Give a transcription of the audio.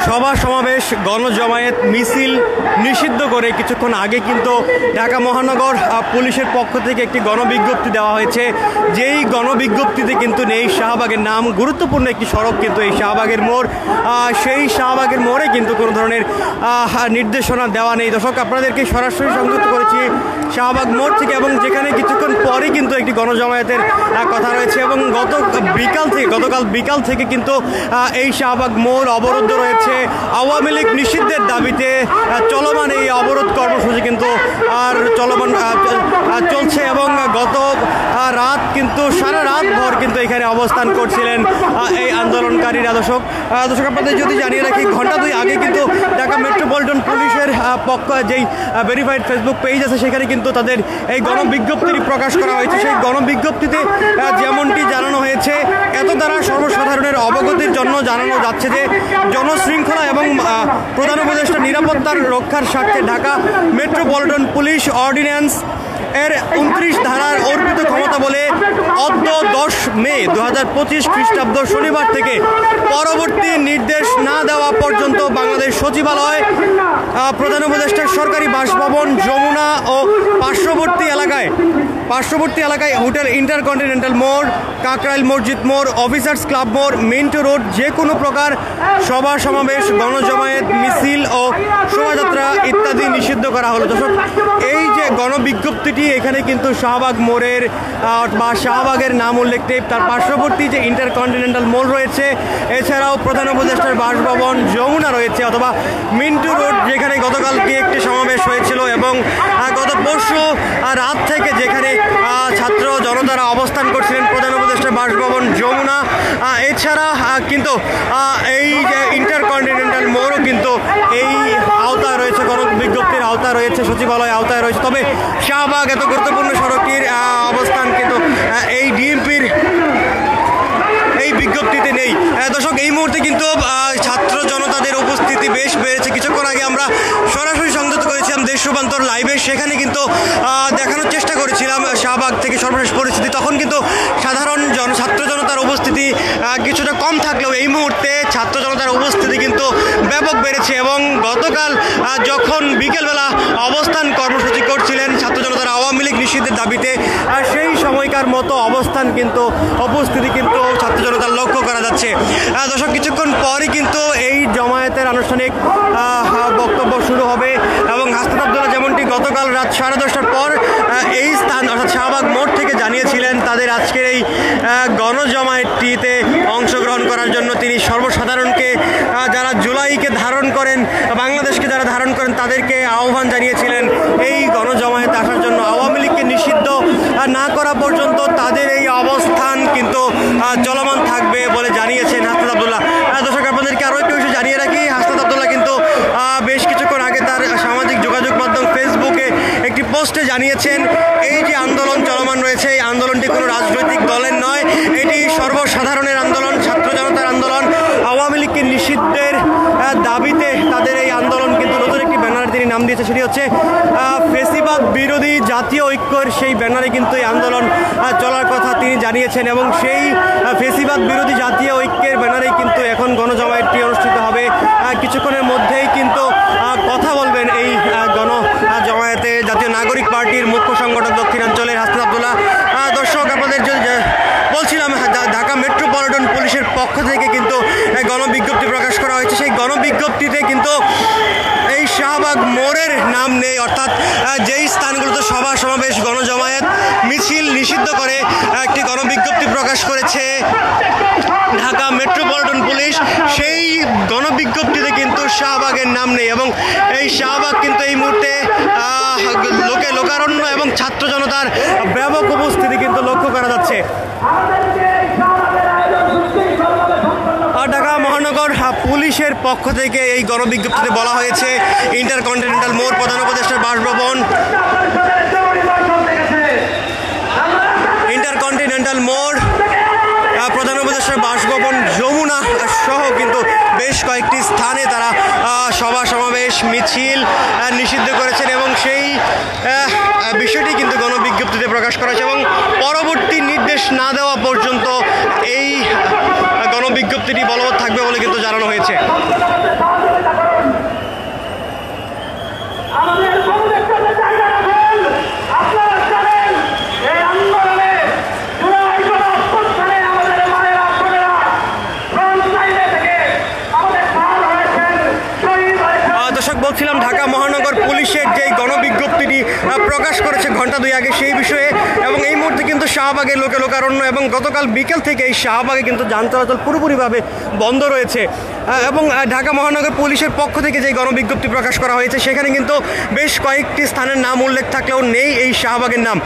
সভা সমাবেশ গণজমায়েত মিছিল নিষিদ্ধ করে কিছুক্ষণ আগে কিন্তু ঢাকা মহানগর পুলিশের পক্ষ থেকে একটি গণবিজ্ঞপ্তি দেওয়া হয়েছে। যেই গণবিজ্ঞপ্তিতে কিন্তু নেই শাহবাগের নাম। গুরুত্বপূর্ণ একটি সড়ক কিন্তু এই শাহবাগের মোড়। সেই শাহবাগের মোড়ে কিন্তু কোনো ধরনের নির্দেশনা দেওয়া নেই। দর্শক, আপনাদেরকে সরাসরি সংযুক্ত করেছি শাহবাগ মোড় থেকে, এবং যেখানে কিছুক্ষণ পরে কিন্তু একটি গণজমায়েতের কথা রয়েছে এবং গতকাল বিকাল থেকে কিন্তু এই শাহবাগ মোড় অবরুদ্ধ রয়েছে। আওয়ামী লীগ নিষিদ্ধের দাবিতে চলমান এই অবরোধ কর্মসূচি কিন্তু চলছে এবং গত রাত কিন্তু সারা রাত ভর কিন্তু এখানে অবস্থান করছিলেন এই আন্দোলনকারীরা। দর্শক, আপনাদের যদি জানিয়ে রাখি, ঘন্টা দুই আগে কিন্তু ঢাকা মেট্রোপলিটন পুলিশের পক্ষ যেই ভেরিফাইড ফেসবুক পেজ আছে সেখানে কিন্তু তাদের এই গণবিজ্ঞপ্তিটি প্রকাশ করা হয়েছে। সেই গণবিজ্ঞপ্তিতে যেমনটি জানানো হয়েছে, এত দ্বারা সর্বসাধারণের অবগতির জন্য জানানো যাচ্ছে যে জনশৃঙ্খলা এবং প্রধান উপদেষ্টা নিরাপত্তার রক্ষার স্বার্থে ঢাকা মেট্রোপলিটন পুলিশ অর্ডিন্যান্স এর 29 ধারার অর্পিত ক্ষমতা বলে অদ্য 10 মে 2025 খ্রিস্টাব্দ শনিবার থেকে পরবর্তী নির্দেশ না দেওয়া পর্যন্ত বাংলাদেশ সচিবালয়, প্রধান উপদেষ্টার সরকারি বাসভবন, যমুনা ও পার্শ্ববর্তী এলাকায় হোটেল ইন্টারকন্টিনেন্টাল মোড়, কাকরাইল মসজিদ মোড়, অফিসার্স ক্লাব মোড়, মিন্টো রোড যে কোনো প্রকার সভা সমাবেশ, গণজমায়েত, মিছিল ও শোভাযাত্রা ইত্যাদি নিষিদ্ধ করা হলো। দর্শক, এই যে গণবিজ্ঞপ্তিটি এখানে কিন্তু শাহবাগ মোড়ের বা শাহবাগের নাম উল্লেখ নেই, তার পার্শ্ববর্তী যে ইন্টারকন্টিনেন্টাল মোড় রয়েছে, এছাড়াও প্রধান উপদেষ্টার বাসভবন, যমুনা রয়েছে অথবা মিন্টু রোড যেখানে গতকালকে একটি সমাবেশ হয়েছিল এবং গত পরশু রাত থেকে যেখানে ছাত্র জনতারা অবস্থান করছিলেন, প্রধান উপদেষ্টার বাসভবন, যমুনা, এছাড়া কিন্তু এই যে ইন্টারকন্টিনেন্টাল মোড়ও কিন্তু এই আওতায় রয়েছে, গণবিজ্ঞপ্তির আওতায় রয়েছে, সচিবালয় আওতায় রয়েছে। তবে শাহবাগ এত গুরুত্বপূর্ণ সড়কটির অবস্থান কিন্তু এই ডিএমপির এই বিজ্ঞপ্তিতে নেই। দর্শক, এই মুহূর্তে কিন্তু ছাত্র জনতাদের উপস্থিতি বেশ বেড়েছে। কিছুক্ষণ আগে আমরা সরাসরি সংযুক্ত করেছিলাম দেশ রূপান্তর লাইভে, সেখানে কিন্তু দেখানোর চেষ্টা করেছিলাম শাহবাগ থেকে সর্বশেষ পরিস্থিতি। তখন কিন্তু সাধারণ ছাত্র জনতার উপস্থিতি কিছুটা কম থাকলেও এই মুহূর্তে ছাত্র জনতার উপস্থিতি কিন্তু ব্যাপক বেড়েছে এবং গতকাল যখন বিকেলবেলা অবস্থান কর্মসূচি করছিলেন ছাত্র জনতার আওয়ামী লীগ নিষিদ্ধের দাবিতে, সেই সময়কার মতো অবস্থান কিন্তু উপস্থিতি কিন্তু ছাত্র জনতার লক্ষ্য করা যাচ্ছে। দর্শক, কিছুক্ষণ পরই কিন্তু এই জমায়েতের আনুষ্ঠানিক বক্তব্য শুরু হবে এবং হাসনাত আব্দুল্লাহ যেমনটি গতকাল রাত 10:30টার পর এই স্থান অর্থাৎ শাহবাগ মোড় থেকে জানিয়েছিলেন তাদের আজকের এই গণজমায়েতটিতে অংশগ্রহণ করার জন্য। তিনি সর্বসাধারণকে, যারা জুলাইকে ধারণ করেন, বাংলাদেশকে যারা ধারণ করেন, তাদেরকে আহ্বান জানিয়েছিলেন এই গণজমায়েতে আসার জন্য। আওয়ামী লীগকে নিষিদ্ধ না করা পর্যন্ত তাদের এই অবস্থান কিন্তু চলমান থাকবে বলে জানিয়েছেন হাসনাত আব্দুল্লাহ। দর্শক, আপনাদেরকে আরও একটু বিষয় জানিয়ে রাখি, হাসনাত আব্দুল্লাহ কিন্তু বেশ কিছুক্ষণ আগে তার সামাজিক যোগাযোগ মাধ্যম ফেসবুকে একটি পোস্টে জানিয়েছেন এই যে আন্দোলন চলমান রয়েছে, এই আন্দোলনটি কোনো রাজনৈতিক দলের নয়, এটি সর্বসাধারণের আন্দোলন, ছাত্র জনতার আন্দোলন। আওয়ামী লীগকে নিষিদ্ধের দাবিতে তাদের এই আন্দোলন কিন্তু নতুন একটি ব্যানার তিনি নাম দিয়েছে, সেটি হচ্ছে ফেসিবাদ বিরোধী জাতীয় ঐক্যের সেই ব্যানারে কিন্তু এই আন্দোলন চলার কথা তিনি জানিয়েছেন এবং সেই ফেসিবাদ বিরোধী জাতীয় ঐক্যের ব্যানারেই কিন্তু এখন গণজমায়েতটি অনুষ্ঠিত হবে। কিছুক্ষণের মধ্যেই কিন্তু কথা বলবেন এই গণজমায়েতে জাতীয় নাগরিক পার্টির মুখ্য সংগঠক দক্ষিণাঞ্চলের হাসনাত আব্দুল্লাহ। দর্শক, আপনাদের বলছিলাম ঢাকা মেট্রোপলিটন পুলিশের পক্ষ থেকে কিন্তু গণবিজ্ঞপ্তি প্রকাশ করা হয়েছে। সেই গণবিজ্ঞপ্তিতে কিন্তু এই শাহবাগ মোড়ের নাম নেই, অর্থাৎ যেই স্থানগুলোতে সভা সমাবেশ, গণজমায়েত, মিছিল নিষিদ্ধ করে একটি গণবিজ্ঞপ্তি প্রকাশ করেছে ঢাকা মেট্রোপলিটন পুলিশ, সেই গণবিজ্ঞপ্তিতে কিন্তু শাহবাগের নাম নেই এবং এই শাহবাগ কিন্তু এই মুহূর্তে লোকারণ্য এবং ছাত্র জনতার ব্যাপক উপস্থিতি কিন্তু লক্ষ্য করা যাচ্ছে। ঢাকা মহানগর পুলিশের পক্ষ থেকে এই গণবিজ্ঞপ্তিতে বলা হয়েছে ইন্টারকন্টিনেন্টাল মোড়, প্রধান উপদেষ্টার বাসভবন, ইন্টারকন্টিনেন্টাল মোড়, প্রধান উপদেষ্টার বাসভবন, যমুনা সহ কিন্তু বেশ কয়েকটি স্থানে তারা সভা সমাবেশ, মিছিল নিষিদ্ধ করেছেন এবং সেই বিষয়টি কিন্তু গণবিজ্ঞপ্তিতে প্রকাশ করা হয়েছে এবং পরবর্তী নির্দেশ না দেওয়া পর্যন্ত এই গণবিজ্ঞপ্তিটি বলবৎ থাকবে বলে কিন্তু জানানো হয়েছে। পুলিশের যেই গণবিজ্ঞপ্তিটি প্রকাশ করেছে ঘন্টা 2 আগে সেই বিষয়ে, এবং এই মুহূর্তে কিন্তু শাহবাগে লোকে লোকারণ্য, এবং গতকাল বিকেল থেকে এই শাহবাগে কিন্তু যান চলাচল পুরোপুরিভাবে বন্ধ রয়েছে। এবং ঢাকা মহানগর পুলিশের পক্ষ থেকে যে গণবিজ্ঞপ্তি প্রকাশ করা হয়েছে সেখানে কিন্তু বেশ কয়েকটি স্থানের নাম উল্লেখ থাকলেও নেই এই শাহবাগের নাম।